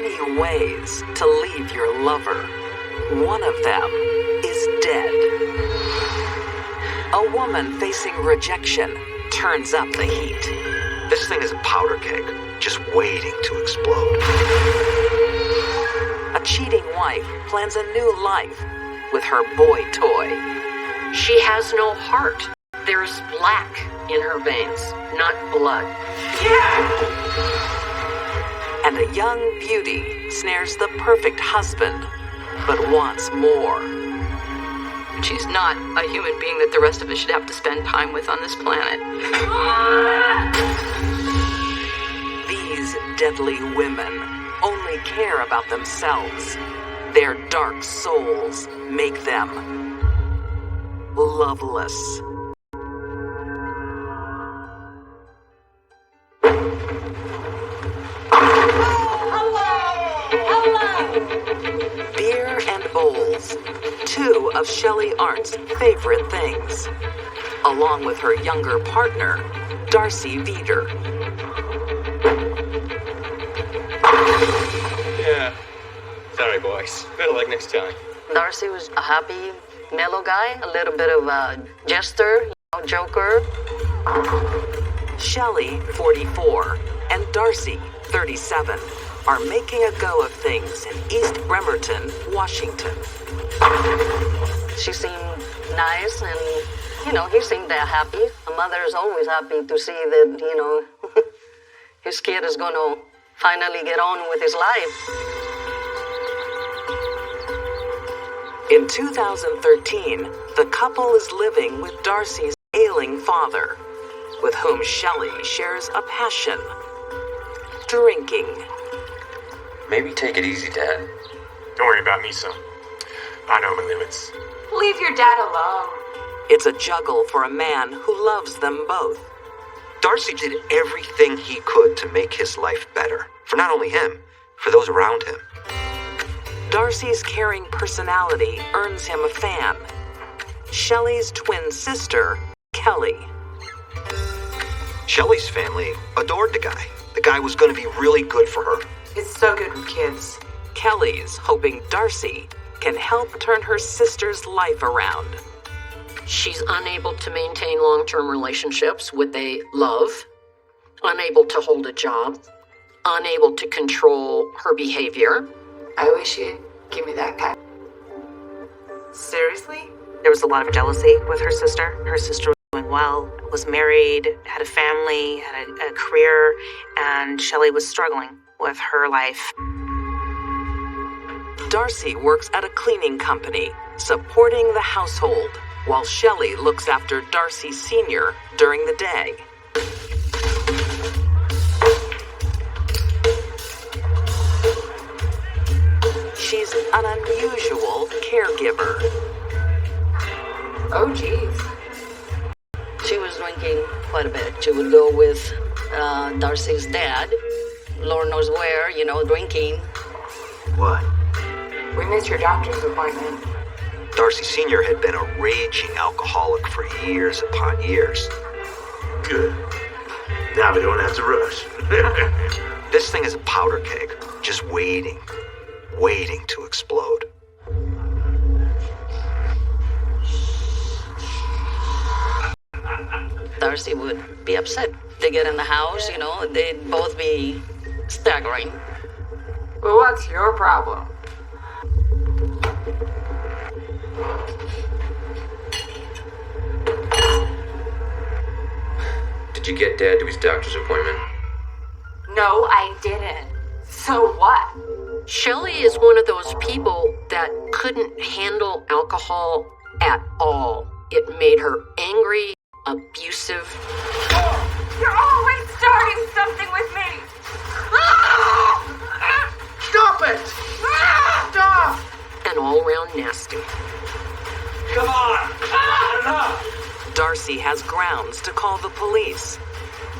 many ways to leave your lover. One of them is dead. A woman facing rejection turns up the heat. This thing is a powder keg, just waiting to explode. A cheating wife plans a new life with her boy toy. She has no heart. There's black in her veins, not blood. And a young beauty snares the perfect husband, but wants more. She's not a human being that the rest of us should have to spend time with on this planet. These deadly women only care about themselves. Their dark souls make them loveless. Beer and bowls, two of Shelley Arndt's favorite things, along with her younger partner, Darcy Veeder. Yeah. Sorry, boys. Better luck next time. Darcy was a happy, mellow guy, a little bit of a jester, joker. Shelley, 44, and Darcy, 37, are making a go of things in East Bremerton, Washington. She seemed nice and, he seemed happy. A mother is always happy to see that, his kid is going to finally get on with his life. In 2013, the couple is living with Darcy's ailing father, with whom Shelley shares a passion: drinking. Maybe take it easy, Dad. Don't worry about me, son. I know my limits. Leave your dad alone. It's a juggle for a man who loves them both. Darcy did everything he could to make his life better. For not only him, for those around him. Darcy's caring personality earns him a fan. Shelley's twin sister, Kelly. Shelley's family adored the guy. The guy was going to be really good for her. It's so good with kids. Kelly's hoping Darcy can help turn her sister's life around. She's unable to maintain long-term relationships with a love, unable to hold a job, unable to control her behavior. I wish you'd give me that kind. Seriously? There was a lot of jealousy with her sister. Her sister was doing well, was married, had a family, had a career, and Shelley was struggling with her life. Darcy works at a cleaning company, supporting the household, while Shelley looks after Darcy Sr. during the day. She's an unusual caregiver. Oh, geez. She was drinking quite a bit. She would go with Darcy's dad, Lord knows where, drinking. What? We missed your doctor's appointment. Darcy Sr. had been a raging alcoholic for years upon years. Good. Now we don't have to rush. This thing is a powder keg, just waiting to explode. Darcy would be upset. They get in the house, they'd both be staggering. Well, what's your problem? Did you get Dad to his doctor's appointment? No, I didn't. So what? Shelley is one of those people that couldn't handle alcohol at all. It made her angry, abusive. You're always starting something with me! Stop it! Stop! And all around nasty. Come on! Enough! Darcy has grounds to call the police,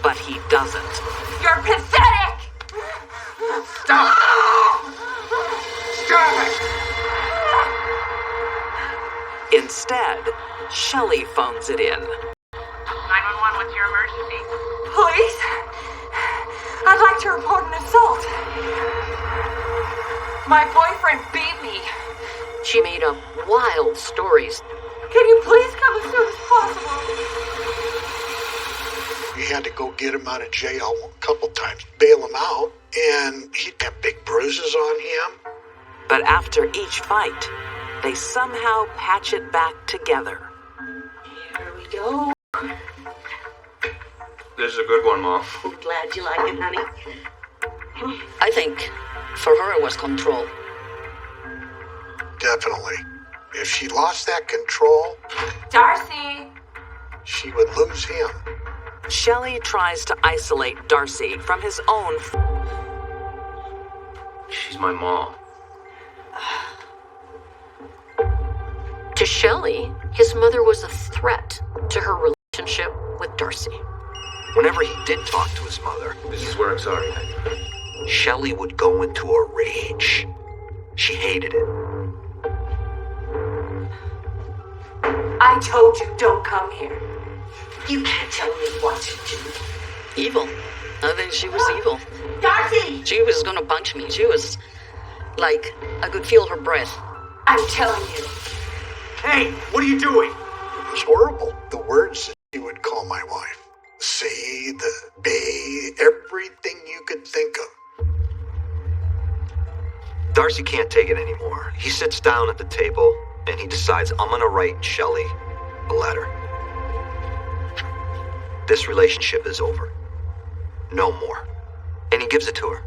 but he doesn't. You're pathetic! Stop! Stop it! Instead, Shelley phones it in. 911, what's your emergency? Police? I'd like to report an assault. My boyfriend beat me. She made up wild stories. Can you please come as soon as possible? We had to go get him out of jail a couple times, bail him out, and he'd have big bruises on him. But after each fight, they somehow patch it back together. Here we go. This is a good one, Mom. I'm glad you like it, honey. I think for her it was control. Definitely. If she lost that control, Darcy! she would lose him. Shelley tries to isolate Darcy from his own. She's my mom. To Shelley, his mother was a threat to her relationship with Darcy. Whenever he did talk to his mother, This is where I'm sorry. Shelley would go into a rage. She hated it. I told you, don't come here. You can't tell me what to do. Evil. I think she was evil. Darcy! She was gonna punch me. She was like, I could feel her breath. I'm telling you. Hey, what are you doing? It was horrible. The words that she would call my wife. C, the B, everything you could think of. Darcy can't take it anymore. He sits down at the table and he decides, I'm gonna write Shelley a letter. This relationship is over. No more. And he gives it to her.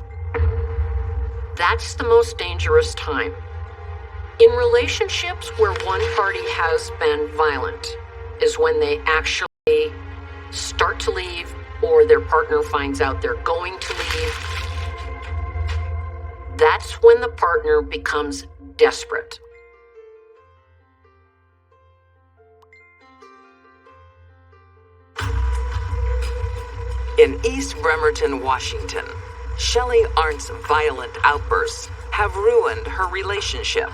That's the most dangerous time. In relationships where one party has been violent is when they actually start to leave or their partner finds out they're going to leave. That's when the partner becomes desperate. In East Bremerton, Washington, Shelley Arndt's violent outbursts have ruined her relationship.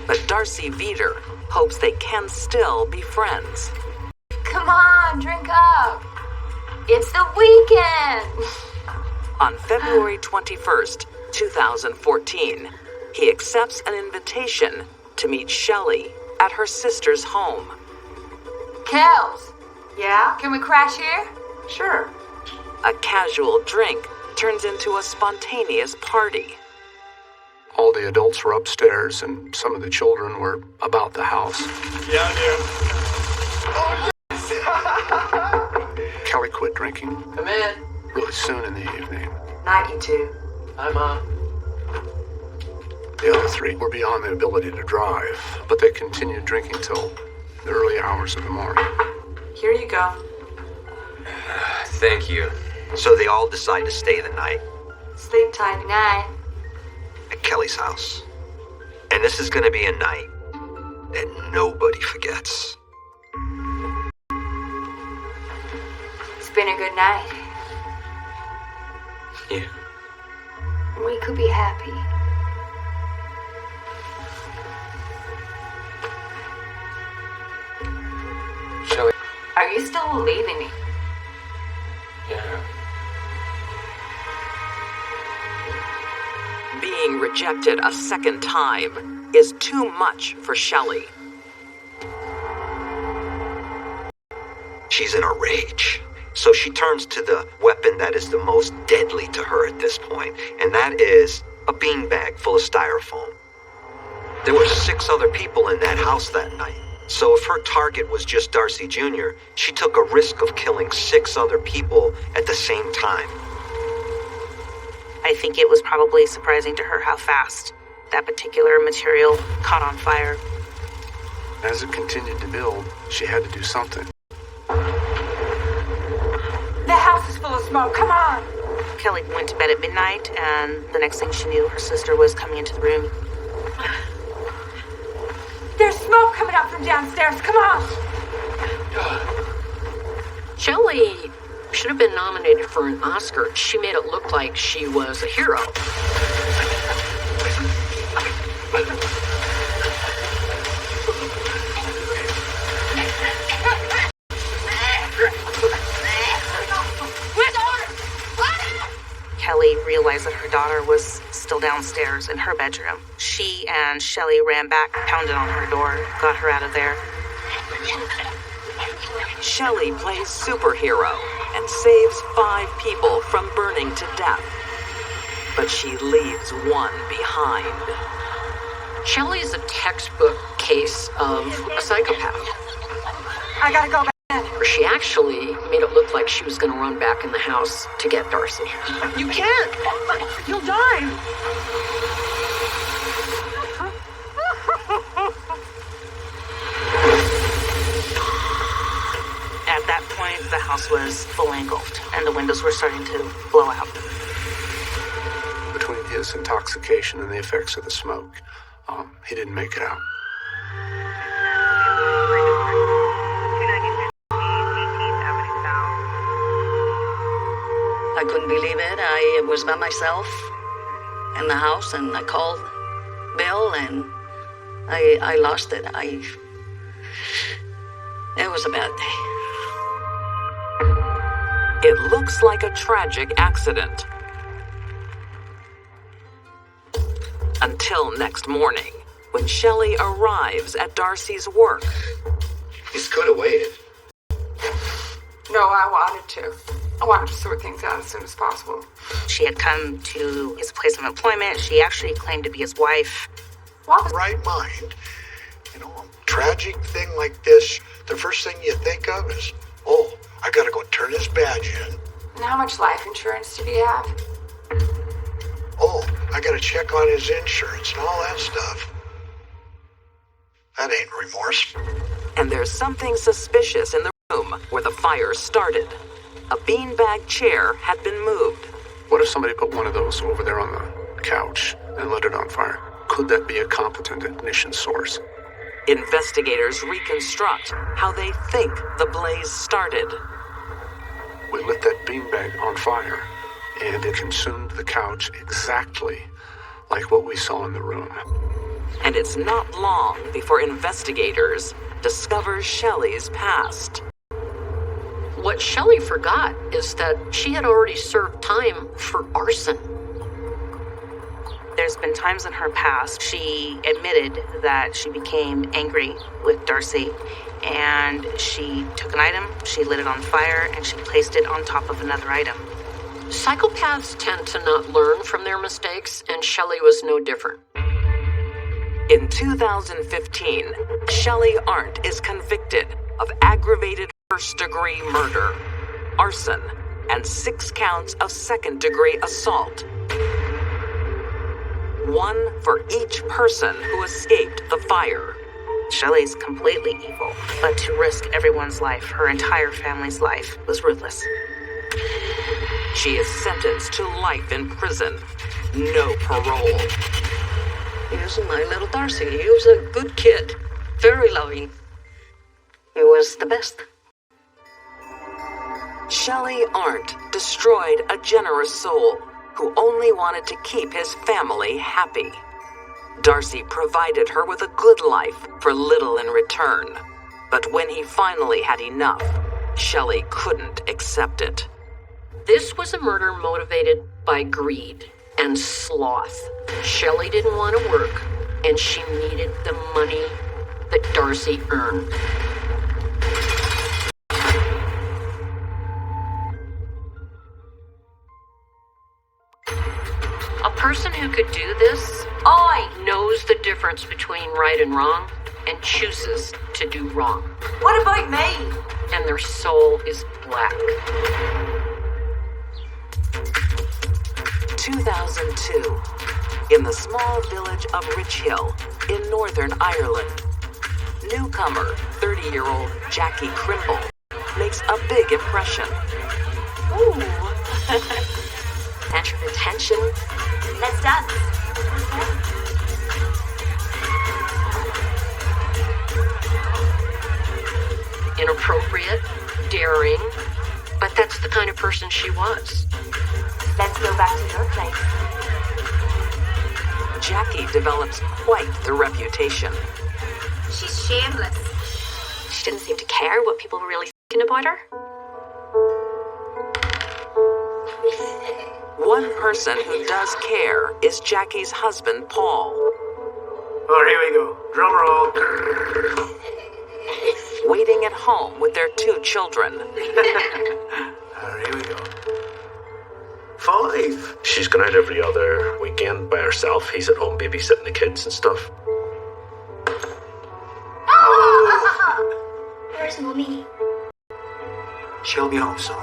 But Darcy Veeder hopes they can still be friends. Come on, drink up. It's the weekend. On February 21st, 2014, he accepts an invitation to meet Shelley at her sister's home. Kels. Yeah? Can we crash here? Sure. A casual drink turns into a spontaneous party. All the adults were upstairs, and some of the children were about the house. Yeah, Kelly quit drinking Come in. really soon in the evening. Night, you two. Hi, Mom. The other three were beyond the ability to drive, but they continued drinking till the early hours of the morning. Here you go. Thank you. So they all decide to stay the night Sleep tight. Night. at Kelly's house. And this is gonna be a night that nobody forgets. It's been a good night. Yeah. We could be happy. Shelley. Are you still leaving me? Yeah. Being rejected a second time is too much for Shelley. She's in a rage. So she turns to the weapon that is the most deadly to her at this point, and that is a beanbag full of styrofoam. There were 6 other people in that house that night. So if her target was just Darcy Jr., she took a risk of killing 6 other people at the same time. I think it was probably surprising to her how fast that particular material caught on fire. As it continued to build, she had to do something. The house is full of smoke. Come on. Kelly went to bed at midnight, and the next thing she knew, her sister was coming into the room. There's smoke coming up from downstairs. Come on. Shelley should have been nominated for an Oscar. She made it look like she was a hero. Kelly realized that her daughter was still still downstairs in her bedroom. She and Shelley ran back, pounded on her door, got her out of there. Shelley plays superhero and saves 5 people from burning to death. But she leaves one behind. Shelley's a textbook case of a psychopath. I gotta go back. She actually made it look like she was going to run back in the house to get Darcy. You can't! You'll die! At that point, the house was fully engulfed, and the windows were starting to blow out. Between his intoxication and the effects of the smoke, he didn't make it out. I couldn't believe it. I was by myself in the house, and I called Bill, and I lost it. It was a bad day. It looks like a tragic accident. Until next morning, when Shelley arrives at Darcy's work. He could have waited. No, I wanted to. I wanted to sort things out as soon as possible. She had come to his place of employment. She actually claimed to be his wife. Right mind. You know, a tragic thing like this, the first thing you think of is, oh, I gotta go turn this badge in. And how much life insurance did he have? Oh, I gotta check on his insurance and all that stuff. That ain't remorse. And there's something suspicious in the room where the fire started. A beanbag chair had been moved. What if somebody put one of those over there on the couch and lit it on fire? Could that be a competent ignition source? Investigators reconstruct how they think the blaze started. We lit that beanbag on fire, and it consumed the couch exactly like what we saw in the room. And it's not long before investigators discover Shelley's past. What Shelley forgot is that she had already served time for arson. There's been times in her past she admitted that she became angry with Darcy, and she took an item, she lit it on fire, and she placed it on top of another item. Psychopaths tend to not learn from their mistakes, and Shelley was no different. In 2015, Shelley Arndt is convicted of aggravated first-degree murder, arson, and 6 counts of second-degree assault. 1 for each person who escaped the fire. Shelley's completely evil, but to risk everyone's life, her entire family's life, was ruthless. She is sentenced to life in prison. No parole. Here's my little Darcy. He was a good kid. Very loving. He was the best. Shelley Arndt destroyed a generous soul who only wanted to keep his family happy. Darcy provided her with a good life for little in return. But when he finally had enough, Shelley couldn't accept it. This was a murder motivated by greed and sloth. Shelley didn't want to work, and she needed the money that Darcy earned. A person who could do this knows the difference between right and wrong and chooses to do wrong. What about me? And their soul is black. 2002, in the small village of Richhill in Northern Ireland, newcomer 30-year-old Jackie Crimble makes a big impression. Ooh. Natural attention. Let's dance. Inappropriate, daring, but that's the kind of person she was. Let's go back to your place. Jackie develops quite the reputation. She's shameless. She didn't seem to care what people were really thinking about her. One person who does care is Jackie's husband, Paul. Oh, here we go. Drum roll. Waiting at home with their 2 children. Here we go. 5. She's gone out every other weekend by herself. He's at home babysitting the kids and stuff. Where's Mummy? She'll be home soon.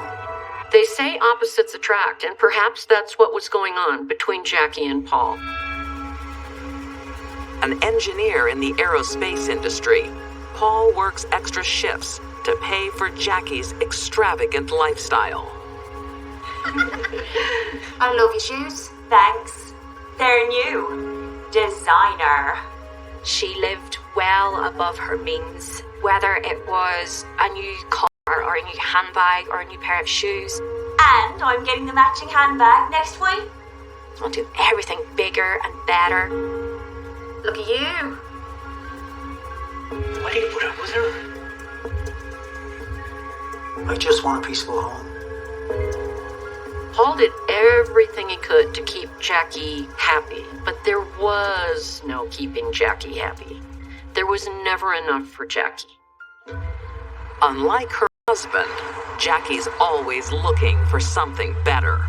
They say opposites attract, and perhaps that's what was going on between Jackie and Paul. An engineer in the aerospace industry, Paul works extra shifts to pay for Jackie's extravagant lifestyle. I love your shoes. Thanks. They're new. Designer. She lived well above her means, whether it was a new car or a new handbag or a new pair of shoes. And I'm getting the matching handbag next week. I'll do everything bigger and better. Look at you. Why do you put up with her? I just want a peaceful home. Paul did everything he could to keep Jackie happy, but there was no keeping Jackie happy. There was never enough for Jackie. Unlike her husband, Jackie's always looking for something better.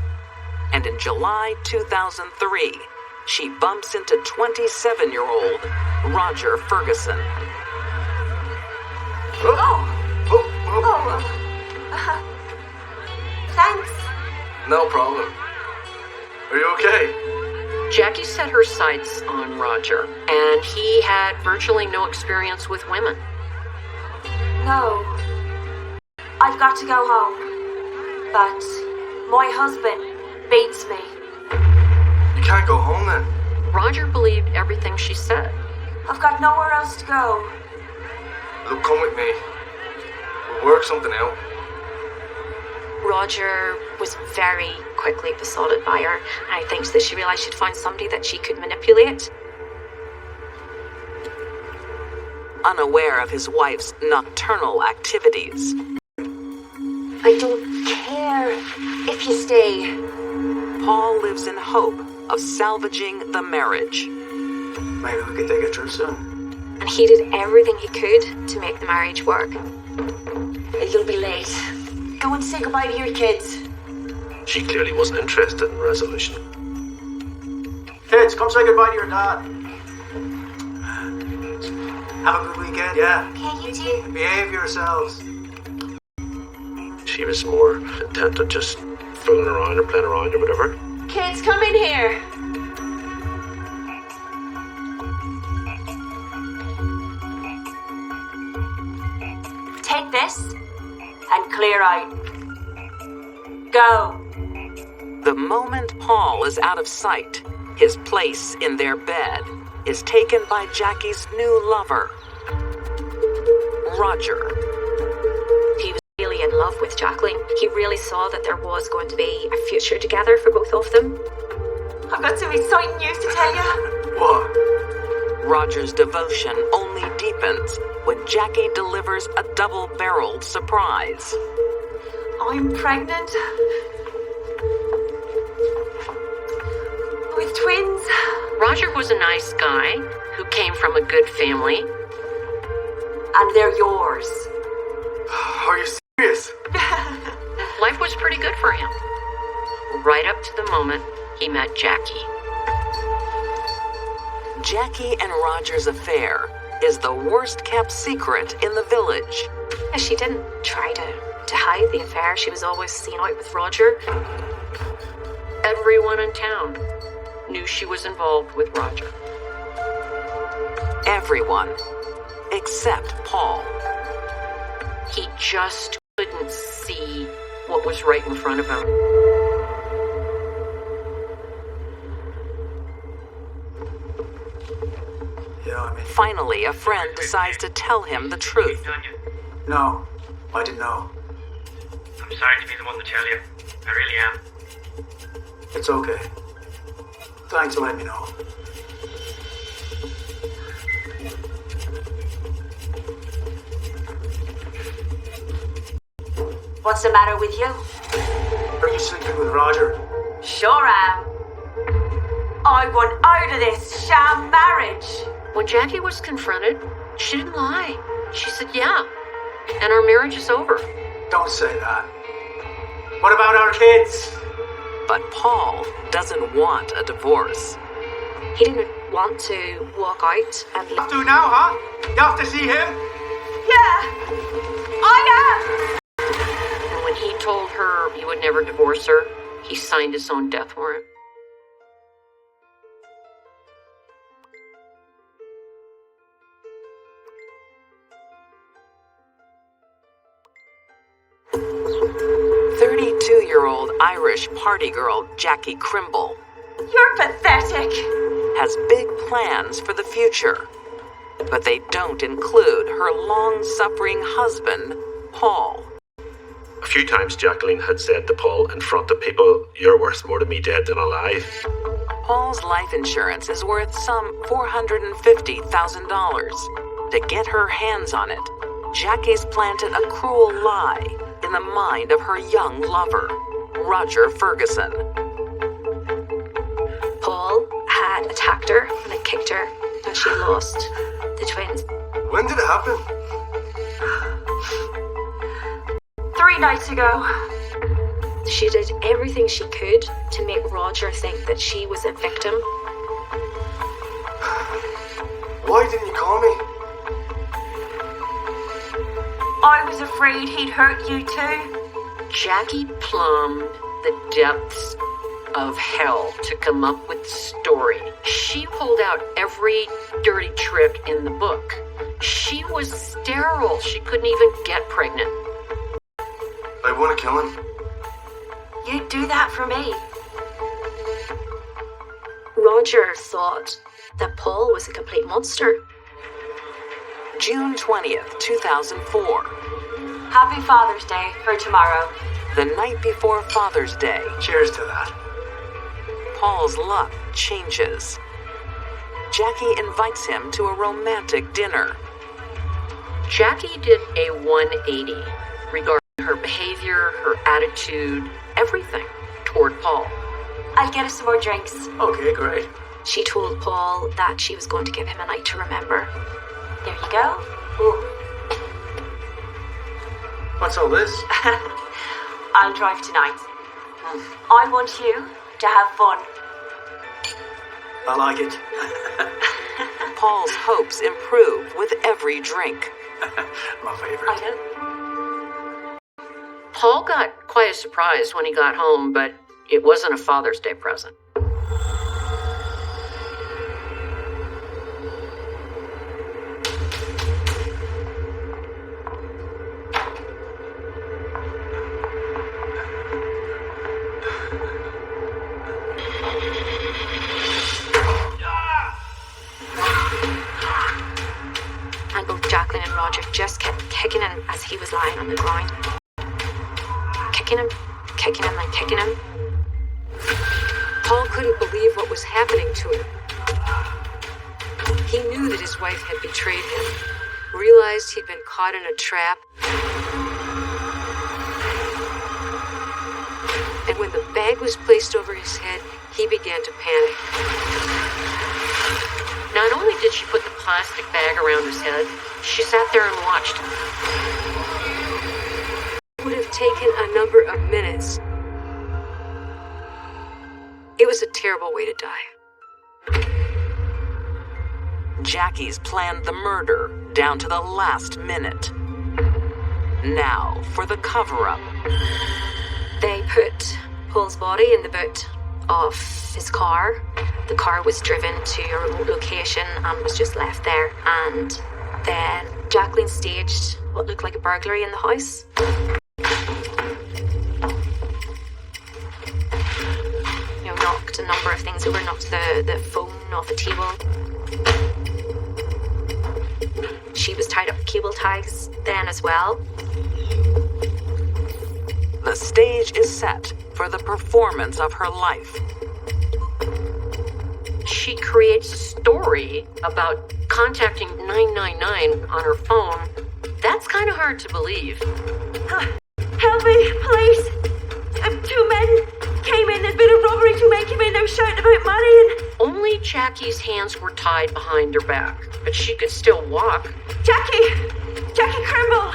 And in July 2003, she bumps into 27-year-old Roger Ferguson. Thanks. No problem. Are you okay? Jackie set her sights on Roger, and he had virtually no experience with women. No. I've got to go home. But my husband beats me. You can't go home then. Roger believed everything she said. I've got nowhere else to go. Look, come with me. We'll work something out. Roger was very quickly besotted by her, and I think that she realised she'd found somebody that she could manipulate. Unaware of his wife's nocturnal activities. I don't care if you stay. Paul lives in hope of salvaging the marriage. Maybe we could take a trip soon. And he did everything he could to make the marriage work. You'll be late. Go and say goodbye to your kids. She clearly wasn't interested in resolution. Kids, come say goodbye to your dad. Have a good weekend. Yeah. Okay, you too. Behave yourselves. She was more intent on just fooling around or playing around or whatever. Kids, come in here. Take this and clear out. Go. The moment Paul is out of sight, his place in their bed is taken by Jackie's new lover, Roger. He was really in love with Jacqueline. He really saw that there was going to be a future together for both of them. I've got some exciting news to tell you. What? Roger's devotion only deepens when Jackie delivers a double-barreled surprise. I'm pregnant. With twins. Roger was a nice guy who came from a good family. And they're yours. Are you serious? Life was pretty good for him. Right up to the moment he met Jackie. Jackie and Roger's affair is the worst-kept secret in the village. She didn't try to hide the affair. She was always seen out with Roger. Everyone in town knew she was involved with Roger. Everyone except Paul. He just couldn't see what was right in front of him. Finally, a friend decides to tell him the truth. No, I didn't know. I'm sorry to be the one to tell you. I really am. It's okay. Thanks for letting me know. What's the matter with you? Are you sleeping with Roger? Sure am. I want out of this sham marriage. When Jackie was confronted, she didn't lie. She said, yeah. And our marriage is over. Don't say that. What about our kids? But Paul doesn't want a divorce. He didn't want to walk out and leave. You have to now, huh? You have to see him? Yeah, I am. And when he told her he would never divorce her, he signed his own death warrant. "32-year-old Irish party girl Jackie Crimble You're pathetic. has big plans for the future, but they don't include her long-suffering husband, Paul. A few times Jacqueline had said to Paul in front of people, "You're worth more to me dead than alive." Paul's life insurance is worth some $450,000. To get her hands on it, Jackie's planted a cruel lie in the mind of her young lover, Roger Ferguson. Paul had attacked her and had kicked her, and she lost the twins. When did it happen? 3 nights ago. She did everything she could to make Roger think that she was a victim. Why didn't you call me? I was afraid he'd hurt you too. Jackie plumbed the depths of hell to come up with the story. She pulled out every dirty trick in the book. She was sterile. She couldn't even get pregnant. I want to kill him. You'd do that for me. Roger thought that Paul was a complete monster. June 20th, 2004. Happy Father's Day for tomorrow. The night before Father's Day, Cheers to that. Paul's luck changes. Jackie invites him to a romantic dinner. Jackie did a 180 regarding her behavior, her attitude, everything toward Paul. I'll get us some more drinks. Okay, great. She told Paul that she was going to give him a night to remember. There you go. Ooh. What's all this? I'll drive tonight. I want you to have fun. I like it. Paul's hopes improve with every drink. My favorite. I know. Paul got quite a surprise when he got home, but it wasn't a Father's Day present. And both Jacqueline and Roger just kept kicking him as he was lying on the ground. Kicking him, and kicking him. Paul couldn't believe what was happening to him. He knew that his wife had betrayed him, realized he'd been caught in a trap. And when the bag was placed over his head, he began to panic. Not only did she put the plastic bag around his head, she sat there and watched him. It would have taken a number of minutes. It was a terrible way to die. Jackie's planned the murder down to the last minute. Now for the cover-up. They put Paul's body in the boot of his car. The car was driven to a remote location and was just left there. And then Jacqueline staged what looked like a burglary in the house. Knocked a number of things over, knocked the phone off the table. She was tied up with cable ties then as well. The stage is set for the performance of her life. She creates a story about contacting 999 on her phone. That's kind of hard to believe. Help me, please. 2 men came in. There's been a robbery Jackie's hands were tied behind her back, but she could still walk. Jackie! Jackie Crimble!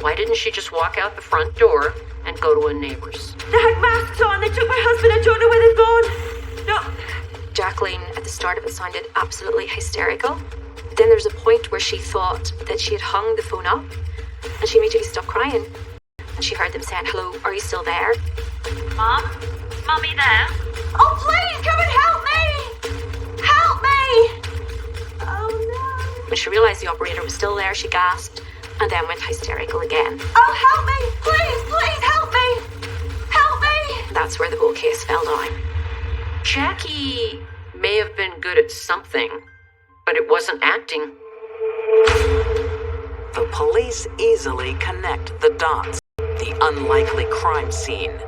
Why didn't she just walk out the front door and go to a neighbor's? They had masks on. They took my husband. I don't know where they've gone. No. Jacqueline, at the start of it, sounded absolutely hysterical. Then there's a point where she thought that she had hung the phone up, and she immediately stopped crying. And she heard them saying, "Hello, are you still there?" Mom? Mommy there? Oh, please, come and help me! Help me! Oh, no. When she realized the operator was still there, she gasped and then went hysterical again. Oh, help me! Please, help me! Help me! That's where the whole case fell down. Jackie may have been good at something, but it wasn't acting. The police easily connect the dots. The unlikely crime scene,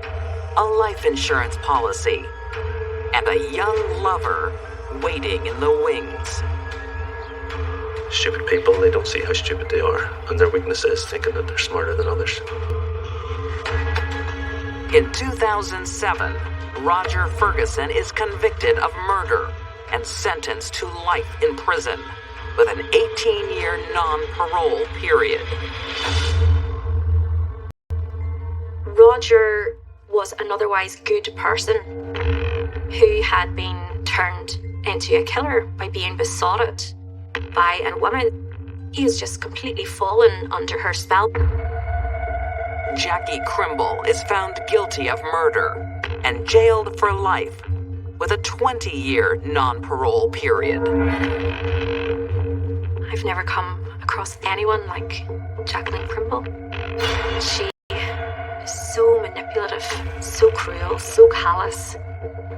a life insurance policy, and a young lover waiting in the wings. Stupid people, they don't see how stupid they are, and their weakness is thinking that they're smarter than others. In 2007, Roger Ferguson is convicted of murder and sentenced to life in prison with an 18-year non-parole period. Roger was an otherwise good person who had been turned into a killer by being besotted by a woman. He has just completely fallen under her spell. Jackie Crimble is found guilty of murder and jailed for life with a 20-year non-parole period. I've never come across anyone like Jacqueline Crimble. She is so manipulative, so cruel, so callous.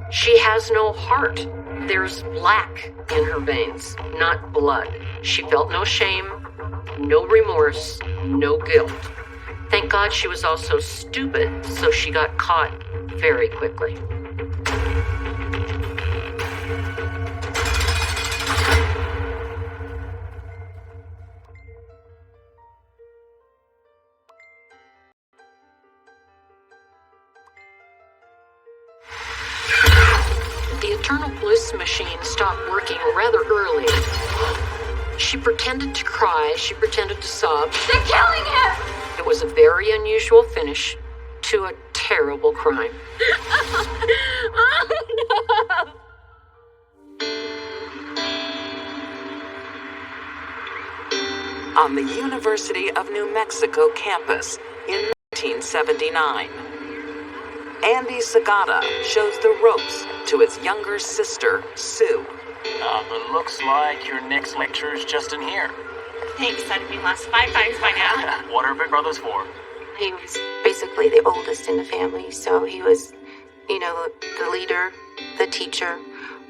She has no heart. There's black in her veins, not blood. She felt no shame, no remorse, no guilt. Thank God she was also stupid, so she got caught very quickly. The internal bliss machine stopped working rather early. She pretended to cry, she pretended to sob. They're killing him! It was a very unusual finish to a terrible crime. Oh, no! On the University of New Mexico campus in 1979, Andy Sagata shows the ropes to his younger sister, Sue. But looks like your next lecture is just in here. Thanks, that'd be last 5 times by now. What are big brothers for? He was basically the oldest in the family, so he was, the leader, the teacher,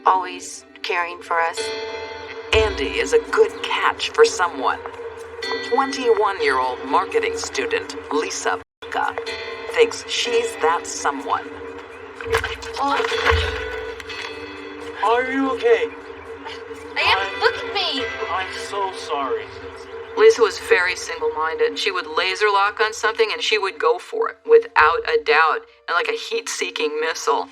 always caring for us. Andy is a good catch for someone. 21-year-old marketing student Lisa Baca thinks she's that someone. Are you okay? I am. Look at me. I'm so sorry. Lisa was very single-minded. She would laser lock on something and she would go for it without a doubt, and like a heat-seeking missile.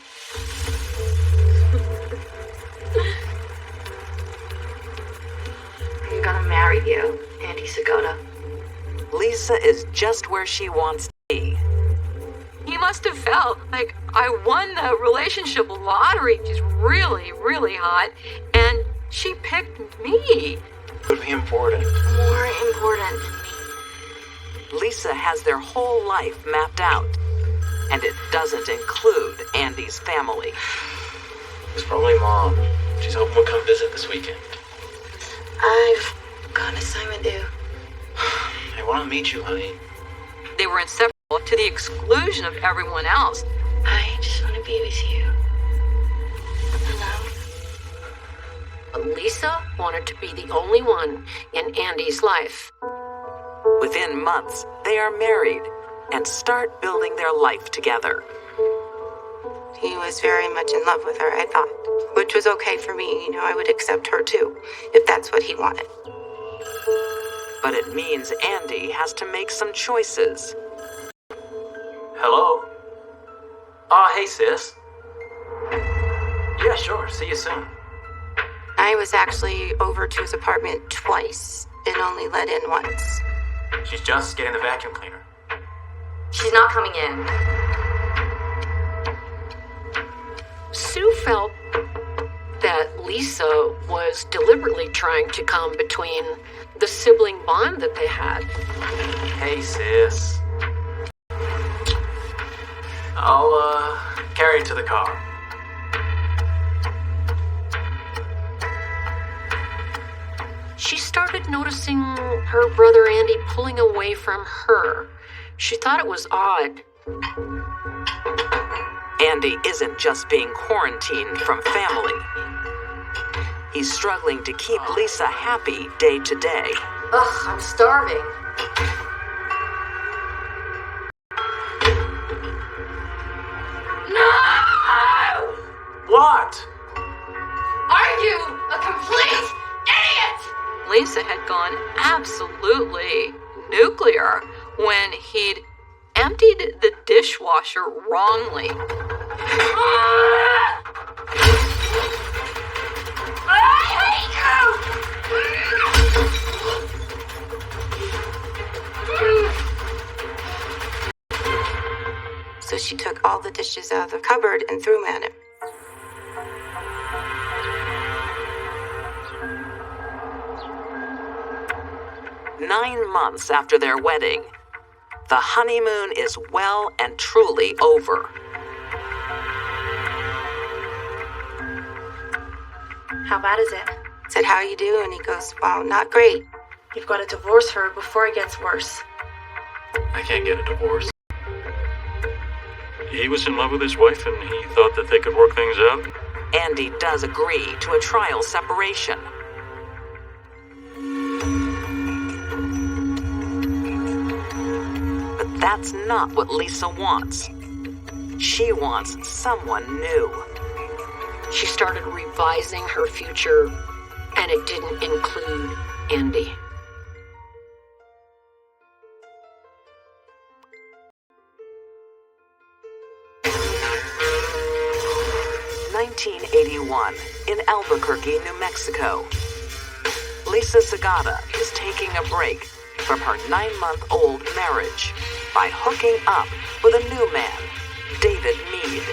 I'm gonna marry you, Andy Sagota. Lisa is just where she wants to be. He must have felt like I won the relationship lottery. She's really, really hot, and she picked me. Could be important. More important than me. Lisa has their whole life mapped out, and it doesn't include Andy's family. It's probably Mom. She's hoping we'll come visit this weekend. I've got an assignment due. I want to meet you, honey. They were inseparable to the exclusion of everyone else. I just want to be with you. Alone. Lisa wanted to be the only one in Andy's life. Within months, they are married and start building their life together. He was very much in love with her, I thought, which was okay for me. I would accept her too, if that's what he wanted. But it means Andy has to make some choices. Hello? Hey, sis. Yeah, sure. See you soon. I was actually over to his apartment twice and only let in once. She's just getting the vacuum cleaner. She's not coming in. Sue felt that Lisa was deliberately trying to come between the sibling bond that they had. Hey, sis. I'll, carry it to the car. She started noticing her brother Andy pulling away from her. She thought it was odd. Andy isn't just being quarantined from family. He's struggling to keep Lisa happy day to day. Ugh, I'm starving. No! What? Are you a complete idiot? Lisa had gone absolutely nuclear when he'd emptied the dishwasher wrongly. I hate you! So she took all the dishes out of the cupboard and threw them at him. "9 months after their wedding, the honeymoon is well and truly over. How bad is it? I said, "How you do?" And he goes, "Well, not great." You've got to divorce her before it gets worse. I can't get a divorce. He was in love with his wife and he thought that they could work things out. Andy does agree to a trial separation. But that's not what Lisa wants. She wants someone new. She started revising her future, and it didn't include Andy. (1981) in Albuquerque, New Mexico. Lisa Sagata is taking a break from her 9-month-old marriage by hooking up with a new man, David Mead.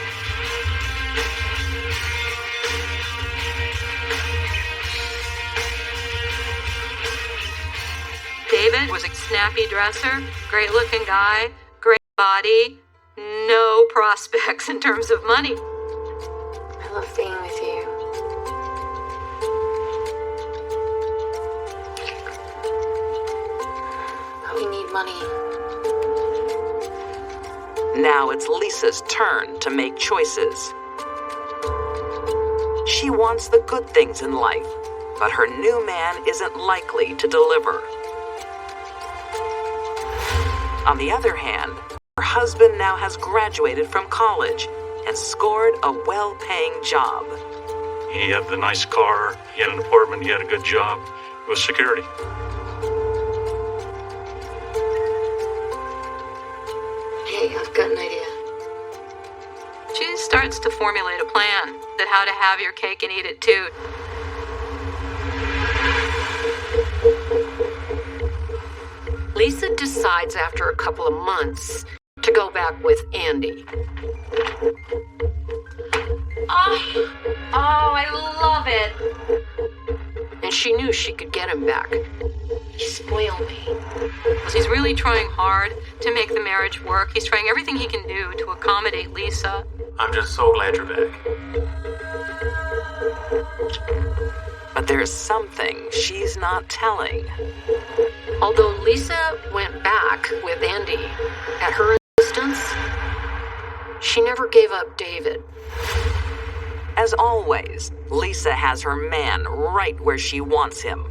David was a snappy dresser, great-looking guy, great body, no prospects in terms of money. I love being with you. But we need money. Now it's Lisa's turn to make choices. She wants the good things in life, but her new man isn't likely to deliver. On the other hand, her husband now has graduated from college and scored a well-paying job. He had the nice car, he had an apartment, he had a good job. It was security. Hey, I've got an idea. She starts to formulate a plan that how to have your cake and eat it too. Lisa decides after a couple of months to go back with Andy. Oh, I love it. And she knew she could get him back. You spoil me. Because he's really trying hard to make the marriage work. He's trying everything he can do to accommodate Lisa. I'm just so glad you're back. But there's something she's not telling. Although Lisa went back with Andy at her insistence, she never gave up David. As always, Lisa has her man right where she wants him.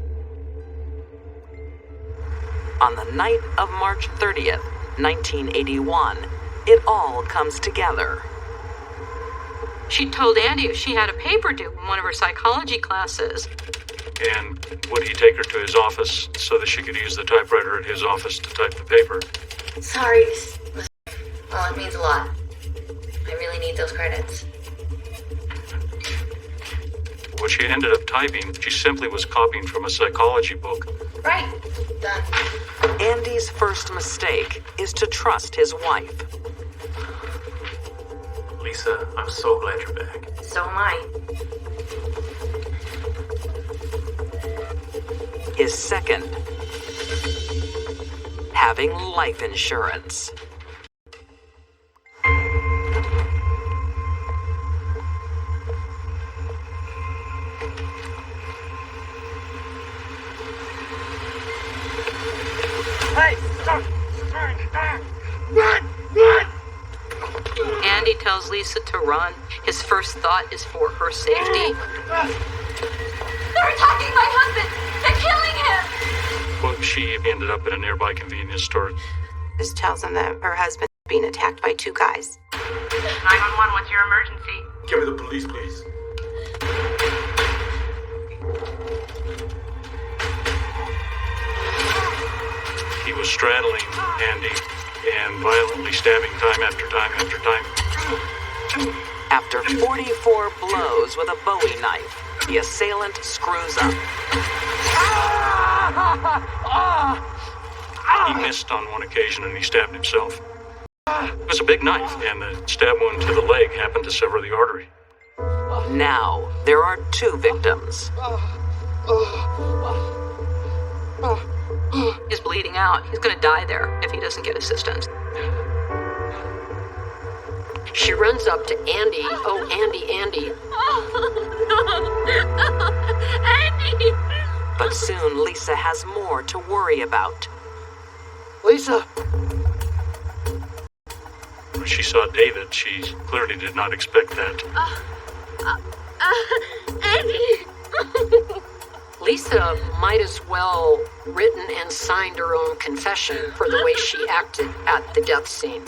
On the night of March 30th, 1981, it all comes together. She told Andy if she had a paper due in one of her psychology classes. And would he take her to his office so that she could use the typewriter at his office to type the paper? Sorry, well, it means a lot. I really need those credits. what she ended up typing, she simply was copying from a psychology book. Right. Done. Andy's first mistake is to trust his wife. Lisa, I'm so glad you're back. So am I. His second, having life insurance. Hey, stop! Run! Run! Andy tells Lisa to run. His first thought is for her safety. They're attacking my husband! They're killing him! Well, she ended up in a nearby convenience store. This tells him that her husband's being attacked by two guys. 911, what's your emergency? Give me the police, please. He was straddling Andy and violently stabbing time after time after time. After 44 blows with a Bowie knife, the assailant screws up. He missed on one occasion and he stabbed himself. It was a big knife, and the stab wound to the leg happened to sever the artery. Now, there are two victims. He's bleeding out. He's gonna die there if he doesn't get assistance. She runs up to Andy. Oh, Andy. Andy! But soon Lisa has more to worry about. Lisa! When she saw David, she clearly did not expect that. Andy! Lisa might as well written and signed her own confession for the way she acted at the death scene.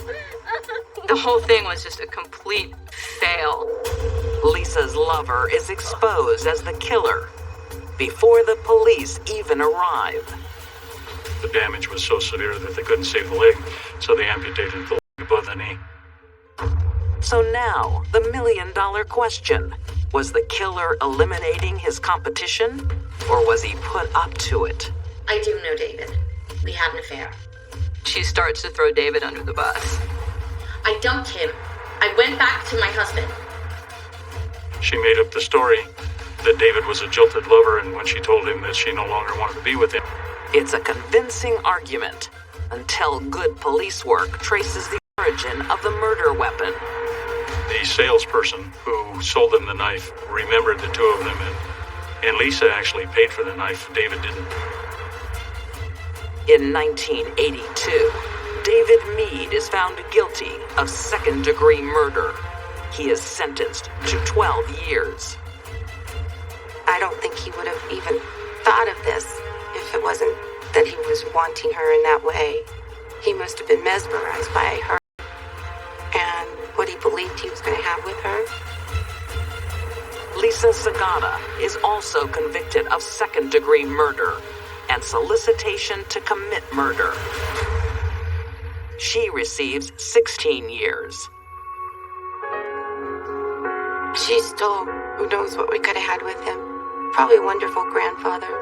The whole thing was just a complete fail. Lisa's lover is exposed as the killer before the police even arrive. The damage was so severe that they couldn't save the leg, so they amputated the leg above the knee. So now, the million-dollar question. Was the killer eliminating his competition, or was he put up to it? I do know David. We had an affair. She starts to throw David under the bus. I dumped him. I went back to my husband. She made up the story that David was a jilted lover, and when she told him that she no longer wanted to be with him. It's a convincing argument until good police work traces the origin of the murder weapon. The salesperson who sold them the knife remembered the two of them, and Lisa actually paid for the knife. David didn't. In 1982, David Meade is found guilty of second-degree murder. He is sentenced to 12 years. I don't think he would have even thought of this if it wasn't that he was wanting her in that way. He must have been mesmerized by her and what he believed he was going to have with her. Lisa Sagata is also convicted of second-degree murder and solicitation to commit murder. She receives 16 years. She stole. Who knows what we could have had with him. Probably a wonderful grandfather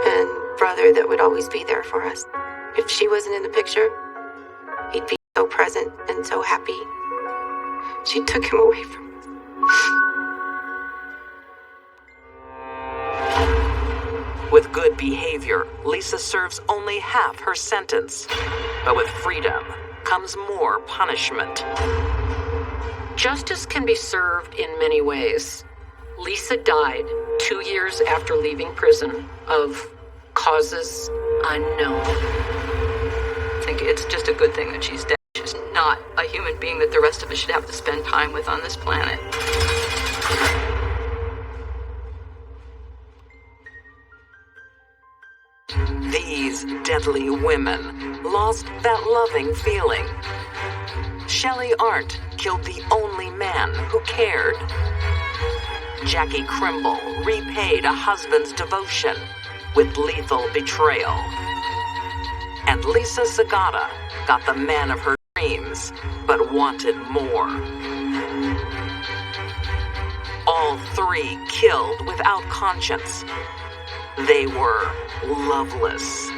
and brother that would always be there for us. If she wasn't in the picture, he'd be so present and so happy. She took him away from us. With good behavior, Lisa serves only half her sentence. But with freedom comes more punishment. Justice can be served in many ways. Lisa died 2 years after leaving prison of causes unknown. I think it's just a good thing that she's dead. She's not a human being that the rest of us should have to spend time with on this planet. These deadly women lost that loving feeling. Shelley Arndt killed the only man who cared. Jackie Crimble repaid a husband's devotion with lethal betrayal. And Lisa Sagata got the man of her dreams, but wanted more. All 3 killed without conscience. They were loveless.